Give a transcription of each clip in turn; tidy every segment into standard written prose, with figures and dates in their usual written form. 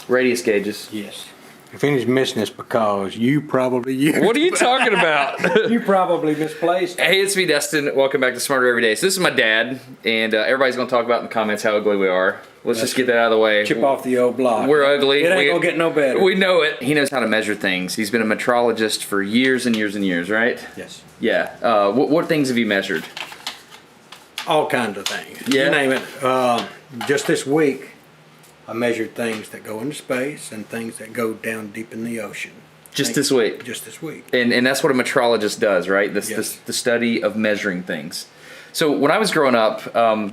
Radius gauges. Yes. If anybody's missing this, because you probably used. What are you talking about? You probably misplaced. Hey, it's me, Destin. Welcome back to Smarter Every Day. So this is my dad, and everybody's going to talk about in the comments how ugly we are. Let's just get that out of the way. Chip off the old block. We're ugly. It ain't going to get no better. We know it. He knows how to measure things. He's been a metrologist for years and years and years, right? Yes. Yeah. What things have you measured? All kinds of things. Yeah. You name it. Just this week, I measured things that go into space and things that go down deep in the ocean. Just this week? Just this week. And that's what a metrologist does, right? Yes. The study of measuring things. So when I was growing up,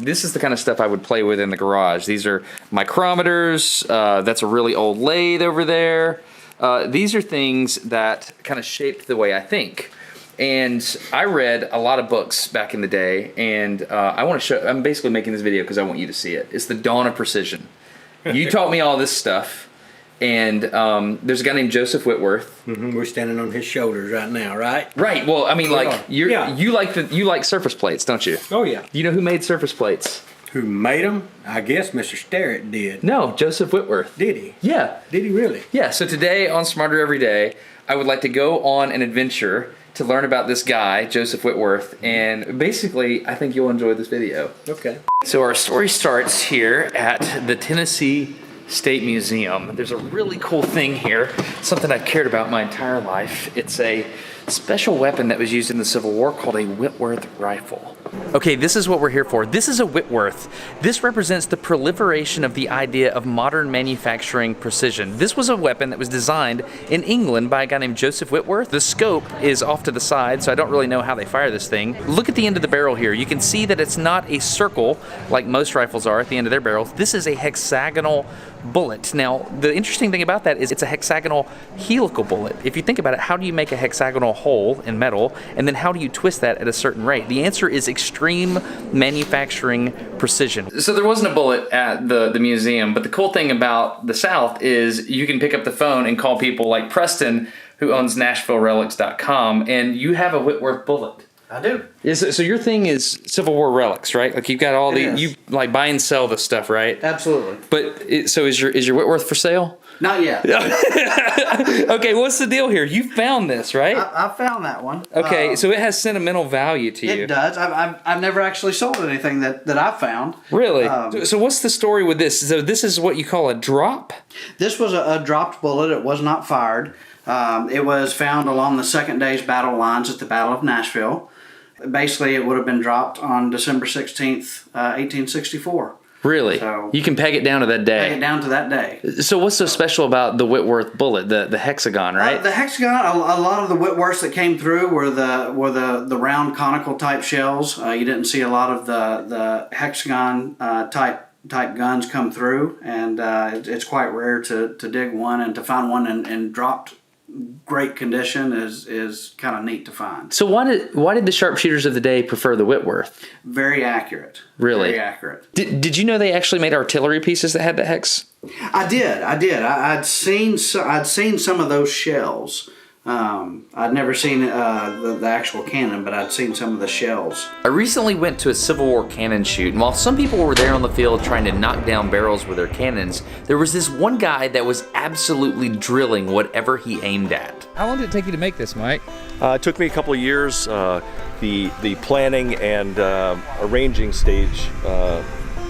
this is the kind of stuff I would play with in the garage. These are micrometers. That's a really old lathe over there. These are things that kind of shaped the way I think. And I read a lot of books back in the day, and I want to show. I'm basically making this video because I want you to see it. It's the dawn of precision. You taught me all this stuff, and there's a guy named Joseph Whitworth. Mm-hmm. We're standing on his shoulders right now, right? Right. Well, I mean, like Yeah. you like surface plates, don't you? Oh yeah. You know who made surface plates? Who made them? I guess Mr. Starrett did. No, Joseph Whitworth. Did he? Yeah. Did he really? Yeah. So today on Smarter Every Day, I would like to go on an adventure to learn about this guy, Joseph Whitworth, and basically, I think you'll enjoy this video. Okay. So our story starts here at the Tennessee State Museum. There's a really cool thing here, something I've cared about my entire life. It's a special weapon that was used in the Civil War called a Whitworth rifle. Okay, this is what we're here for. This is a Whitworth. This represents the proliferation of the idea of modern manufacturing precision. This was a weapon that was designed in England by a guy named Joseph Whitworth. The scope is off to the side, so I don't really know how they fire this thing. Look at the end of the barrel here. You can see that it's not a circle like most rifles are at the end of their barrels. This is a hexagonal bullet. Now, the interesting thing about that is it's a hexagonal helical bullet. If you think about it, how do you make a hexagonal hole in metal, and then how do you twist that at a certain rate? The answer is extreme manufacturing precision. So there wasn't a bullet at the museum, but the cool thing about the South is you can pick up the phone and call people like Preston, who owns NashvilleRelics.com, and you have a Whitworth bullet. I do. So your thing is Civil War relics, right? Like you've got all It is. you like buy and sell this stuff, right? Absolutely. But so is your Whitworth for sale? Not yet. Okay, what's the deal here? You found this, right? I found that one. Okay, so it has sentimental value to you. It does. I've never actually sold anything that I found. Really? So what's the story with this? So this is what you call a drop? This was a dropped bullet. It was not fired. It was found along the second day's battle lines at the Battle of Nashville. Basically, it would have been dropped on December 16th, 1864. Really? So you can peg it down to that day? Peg it down to that day. So what's so special about the Whitworth bullet, the hexagon, right? The hexagon, a lot of the Whitworths that came through were the round conical type shells. You didn't see a lot of the hexagon type guns come through, and it's quite rare to dig one, and to find one in dropped great condition is kind of neat to find. So why did the sharpshooters of the day prefer the Whitworth? Very accurate. Really? Very accurate. Did you know they actually made artillery pieces that had the hex? I did. I'd seen some of those shells. I'd never seen the actual cannon, but I'd seen some of the shells. I recently went to a Civil War cannon shoot, and while some people were there on the field trying to knock down barrels with their cannons, there was this one guy that was absolutely drilling whatever he aimed at. How long did it take you to make this, Mike? It took me a couple of years. The planning and arranging stage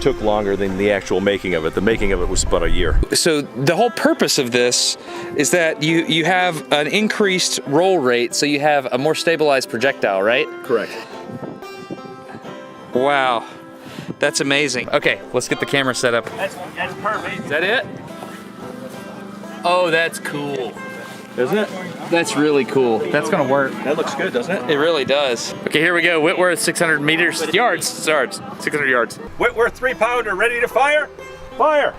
took longer than the actual making of it. The making of it was about a year. So the whole purpose of this is that you have an increased roll rate, so you have a more stabilized projectile, right? Correct. Wow, that's amazing. Okay, let's get the camera set up. That's perfect. Is that it? Oh, that's cool. Isn't it? That's really cool. That's gonna work. That looks good, doesn't it? It really does. Okay, here we go. Whitworth, 600 meters. Yards, 600 yards. Whitworth 3-pounder ready to fire? Fire!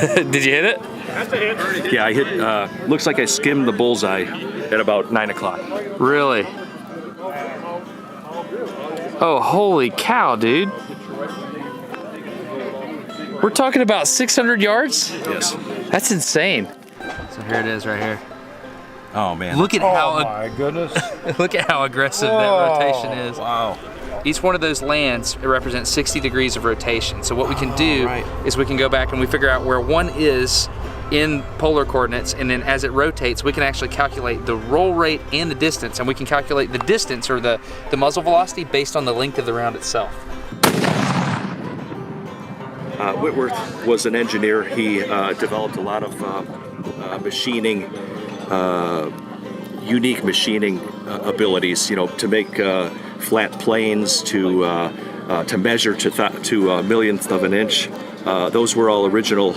Did you hit it? Yeah, I hit, looks like I skimmed the bullseye at about 9 o'clock. Really? Oh, holy cow, dude. We're talking about 600 yards? Yes. That's insane. So here it is right here. Oh, man. Look at how my goodness. look at how aggressive that rotation is. Wow. Each one of those lands represents 60 degrees of rotation. So what we can do is we can go back and we figure out where one is in polar coordinates, and then as it rotates, we can actually calculate the roll rate and the distance, and we can calculate the distance or the muzzle velocity based on the length of the round itself. Whitworth was an engineer. He developed a lot of machining, unique machining abilities, you know, to make flat planes, to measure to millionth of an inch. Those were all original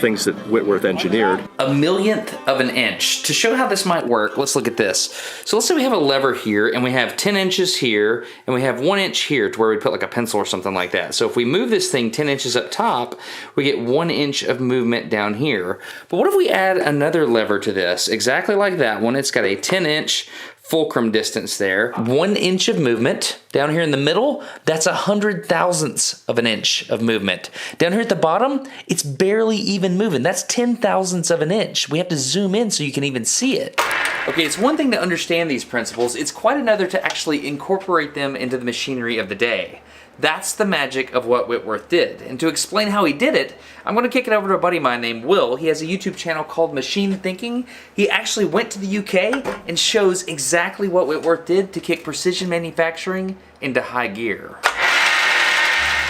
things that Whitworth engineered. A millionth of an inch. To show how this might work, let's look at this. So let's say we have a lever here, and we have 10 inches here, and we have 1 inch here to where we put like a pencil or something like that. So if we move this thing 10 inches up top, we get 1 inch of movement down here. But what if we add another lever to this, exactly like that one? It's got a 10 inch fulcrum distance there. 1 inch of movement. Down here in the middle, that's 100 thousandths of an inch of movement. Down here at the bottom, it's barely even moving. That's 10 thousandths of an inch. We have to zoom in so you can even see it. Okay, it's one thing to understand these principles. It's quite another to actually incorporate them into the machinery of the day. That's the magic of what Whitworth did. And to explain how he did it, I'm going to kick it over to a buddy of mine named Will. He has a YouTube channel called Machine Thinking. He actually went to the UK and shows exactly what Whitworth did to kick precision manufacturing into high gear.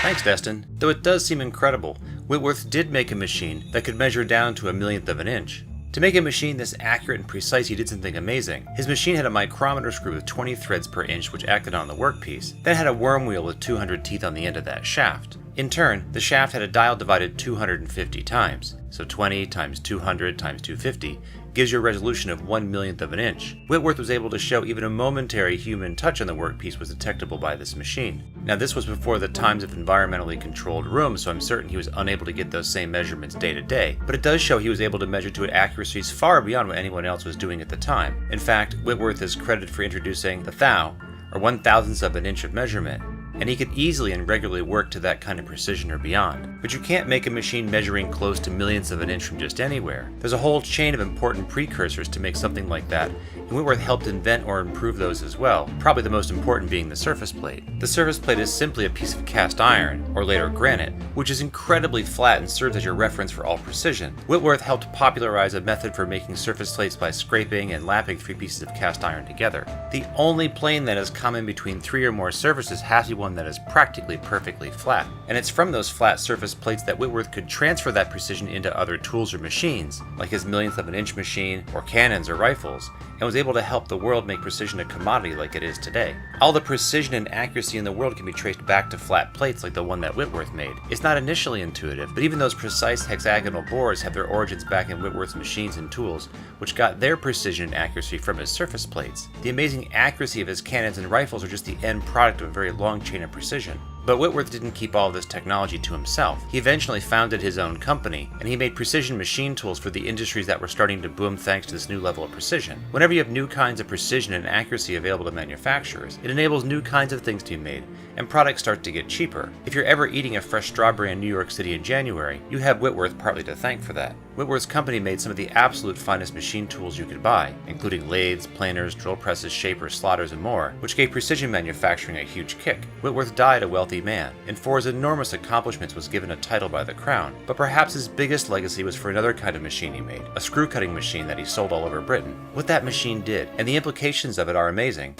Thanks, Destin. Though it does seem incredible, Whitworth did make a machine that could measure down to a millionth of an inch. To make a machine this accurate and precise, he did something amazing. His machine had a micrometer screw with 20 threads per inch which acted on the workpiece, then had a worm wheel with 200 teeth on the end of that shaft. In turn, the shaft had a dial divided 250 times, so 20 times 200 times 250 gives you a resolution of 1 millionth of an inch. Whitworth was able to show even a momentary human touch on the workpiece was detectable by this machine. Now this was before the times of environmentally controlled rooms, so I'm certain he was unable to get those same measurements day to day, but it does show he was able to measure to accuracies far beyond what anyone else was doing at the time. In fact, Whitworth is credited for introducing the thou, or 1/1000th of an inch of measurement, and he could easily and regularly work to that kind of precision or beyond. But you can't make a machine measuring close to millionths of an inch from just anywhere. There's a whole chain of important precursors to make something like that, and Whitworth helped invent or improve those as well, probably the most important being the surface plate. The surface plate is simply a piece of cast iron, or later granite, which is incredibly flat and serves as your reference for all precision. Whitworth helped popularize a method for making surface plates by scraping and lapping 3 pieces of cast iron together. The only plane that is common between 3 or more surfaces has to be one that is practically perfectly flat, and it's from those flat surface plates that Whitworth could transfer that precision into other tools or machines, like his millionth of an inch machine, or cannons or rifles, and was able to help the world make precision a commodity like it is today. All the precision and accuracy in the world can be traced back to flat plates like the one that Whitworth made. It's not initially intuitive, but even those precise hexagonal bores have their origins back in Whitworth's machines and tools, which got their precision and accuracy from his surface plates. The amazing accuracy of his cannons and rifles are just the end product of a very long chain of precision. But Whitworth didn't keep all of this technology to himself. He eventually founded his own company, and he made precision machine tools for the industries that were starting to boom thanks to this new level of precision. Whenever you have new kinds of precision and accuracy available to manufacturers, it enables new kinds of things to be made, and products start to get cheaper. If you're ever eating a fresh strawberry in New York City in January, you have Whitworth partly to thank for that. Whitworth's company made some of the absolute finest machine tools you could buy, including lathes, planers, drill presses, shapers, slotters, and more, which gave precision manufacturing a huge kick. Whitworth died a wealthy man, and for his enormous accomplishments was given a title by the crown, but perhaps his biggest legacy was for another kind of machine he made, a screw-cutting machine that he sold all over Britain. What that machine did, and the implications of it are amazing.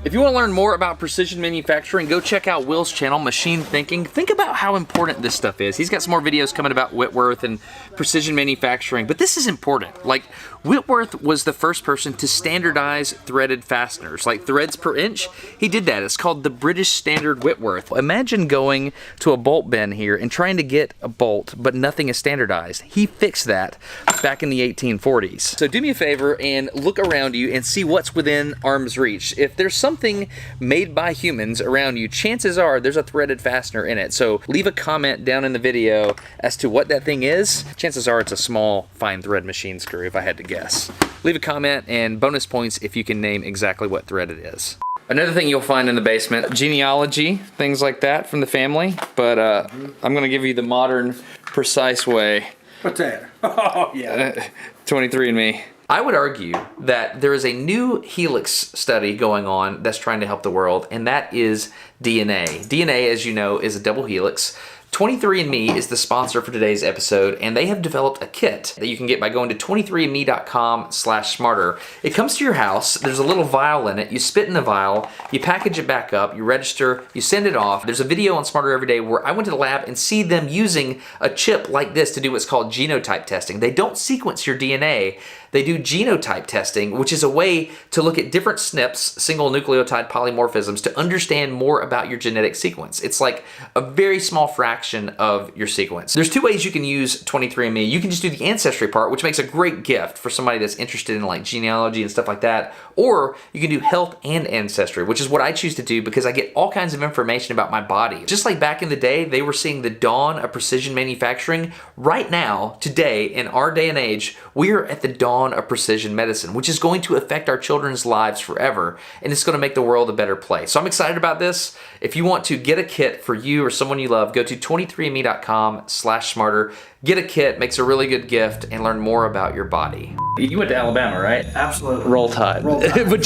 If you want to learn more about precision manufacturing, go check out Will's channel, Machine Thinking. Think about how important this stuff is. He's got some more videos coming about Whitworth and precision manufacturing, but this is important. Like, Whitworth was the first person to standardize threaded fasteners, like threads per inch. He did that. It's called the British Standard Whitworth. Imagine going to a bolt bin here and trying to get a bolt, but nothing is standardized. He fixed that back in the 1840s. So do me a favor and look around you and see what's within arm's reach. If there's something something made by humans around you, chances are there's a threaded fastener in it. So leave a comment down in the video as to what that thing is. Chances are it's a small fine thread machine screw, if I had to guess. Leave a comment and bonus points if you can name exactly what thread it is. Another thing you'll find in the basement, genealogy, things like that from the family, but I'm gonna give you the modern, precise way. What's that? Oh, yeah. 23andMe. I would argue that there is a new helix study going on that's trying to help the world, and that is DNA. DNA, as you know, is a double helix. 23andMe is the sponsor for today's episode, and they have developed a kit that you can get by going to 23andme.com/smarter. It comes to your house. There's a little vial in it. You spit in the vial, you package it back up, you register, you send it off. There's a video on Smarter Every Day where I went to the lab and see them using a chip like this to do what's called genotype testing. They don't sequence your DNA. They do genotype testing, which is a way to look at different SNPs, single nucleotide polymorphisms, to understand more about your genetic sequence. It's like a very small fraction of your sequence. There's two ways you can use 23andMe. You can just do the ancestry part, which makes a great gift for somebody that's interested in like genealogy and stuff like that. Or you can do health and ancestry, which is what I choose to do because I get all kinds of information about my body. Just like back in the day, they were seeing the dawn of precision manufacturing. Right now, today, in our day and age, we are at the dawn of precision medicine, which is going to affect our children's lives forever, and it's going to make the world a better place. So I'm excited about this. If you want to get a kit for you or someone you love, go to 23andme.com/smarter. Get a kit, makes a really good gift, and learn more about your body. You went to Alabama, right? Absolutely. Roll Tide. Roll Tide. But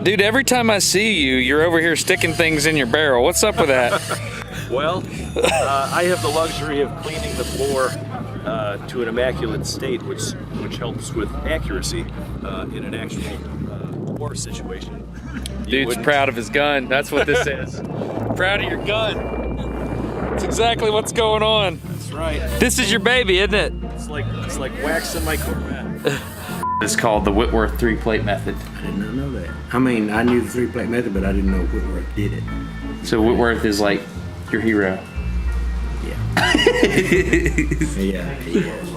dude, every time I see you, you're over here sticking things in your barrel. What's up with that? Well, I have the luxury of cleaning the floor to an immaculate state, which helps with accuracy in an actual war situation. Dude's proud of his gun. That's what this is. Proud of your gun. That's exactly what's going on. That's right. This is your baby, isn't it? It's like wax in my Corvette. It's called the Whitworth 3-plate method. I did not know that. I mean, I knew the 3-plate method, but I didn't know Whitworth did it. So Whitworth is like your hero. Yeah. Yeah, he is.